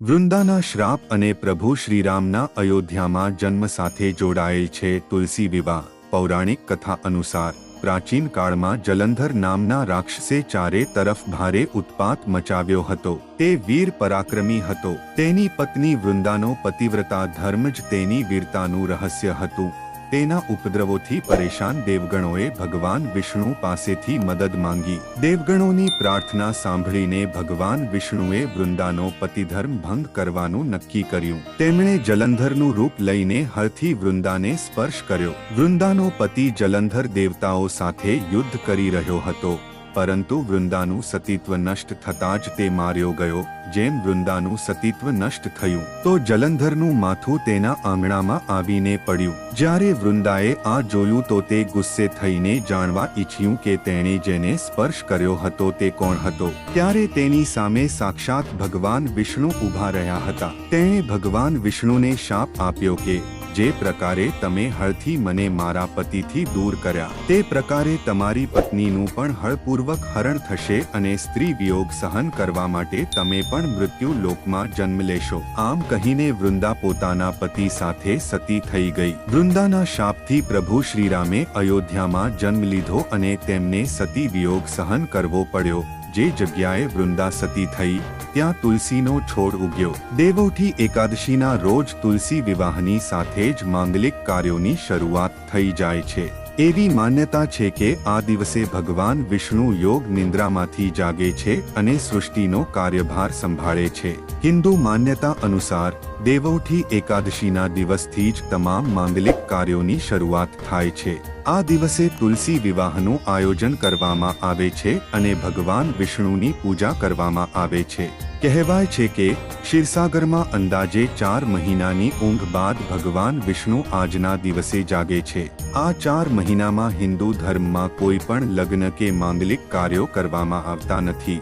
વૃંદાના શ્રાપ અને પ્રભુ શ્રીરામના અયોધ્યામાં જન્મ સાથે જોડાયેલ છે તુલસી વિવાહ. પૌરાણિક કથા અનુસાર પ્રાચીન કાળમાં જલંધર નામના રાક્ષસે ચારે તરફ ભારે ઉત્પાત મચાવ્યો હતો. તે વીર પરાક્રમી હતો. તેની પત્ની વૃંદાનો પતિવ્રતા ધર્મ જ તેની વીરતાનું રહસ્ય હતું. તેના ઉપદ્રવોથી પરેશાન દેવગણોએ ભગવાન વિષ્ણુ પાસેથી મદદ માંગી. દેવગણોની પ્રાર્થના સાંભળીને ભગવાન વિષ્ણુએ વૃંદાનો પતિધર્મ ભંગ કરવાનું નક્કી કર્યું. તેમણે જલંધરનું રૂપ લઈને હળથી વૃંદાને સ્પર્શ કર્યો. વૃંદાનો પતિ જલંધર દેવતાઓ સાથે યુદ્ધ કરી રહ્યો હતો, પરંતુ વૃંદાનું સતીત્વ નષ્ટ થતાં જ તે માર્યો ગયો. જેમ વૃંદાનું સતીત્વ નષ્ટ થયું તો જલંધરનું માથું તેના આંગણામાં આવીને પડ્યું. જ્યારે વૃંદાએ આ જોયું તો તે ગુસ્સે થઈને જાણવા ઈચ્છ્યું કે તેણે જેને સ્પર્શ કર્યો હતો તે કોણ હતો. ત્યારે તેની સામે સાક્ષાત ભગવાન વિષ્ણુ ઊભા રહ્યા હતા. તેણે ભગવાન વિષ્ણુને શાપ આપ્યો કે જે પ્રકારે તમે હળથી મને મારા પતિથી દૂર કર્યા, તે પ્રકારે તમારી પત્નીનું પણ હળપૂર્વક હરણ થશે અને સ્ત્રી વિયોગ સહન કરવા માટે તમે પણ મૃત્યુ લોકમાં જન્મ લેશો. આમ કહીને વૃંદા પોતાના પતિ સાથે સતી થઈ ગઈ. વૃંદાના શાપથી પ્રભુ શ્રીરામે અયોધ્યામાં જન્મ લીધો અને તેમને સતી વિયોગ સહન કરવો પડ્યો. જે જગ્યાએ વૃંદા સતી થઈ ત્યાં તુલસીનો છોડ ઉગ્યો. દેવોઠી એકાદશીના રોજ તુલસી વિવાહની સાથે જ માંગલિક કાર્યોની શરૂઆત થઈ જાય છે. એવી માન્યતા છે કે આ દિવસે ભગવાન વિષ્ણુ યોગ નિંદ્રામાંથી જાગે છે અને સૃષ્ટિનો કાર્યભાર સંભાળે છે. હિન્દુ માન્યતા અનુસાર દેવોઠી એકાદશીના દિવસથી જ તમામ માંગલિક કાર્યોની શરૂઆત થાય છે. આ દિવસે તુલસી વિવાહનું આયોજન કરવામાં આવે છે અને ભગવાન વિષ્ણુની પૂજા કરવામાં આવે છે. કહેવાય છે કે ક્ષીરસાગરમાં અંદાજે 4 મહિનાની ઊંઘ બાદ ભગવાન વિષ્ણુ આજના દિવસે જાગે છે. આ 4 મહિનામાં હિન્દુ ધર્મમાં કોઈ પણ લગ્ન કે માંગલિક કાર્યો કરવામાં આવતા નથી.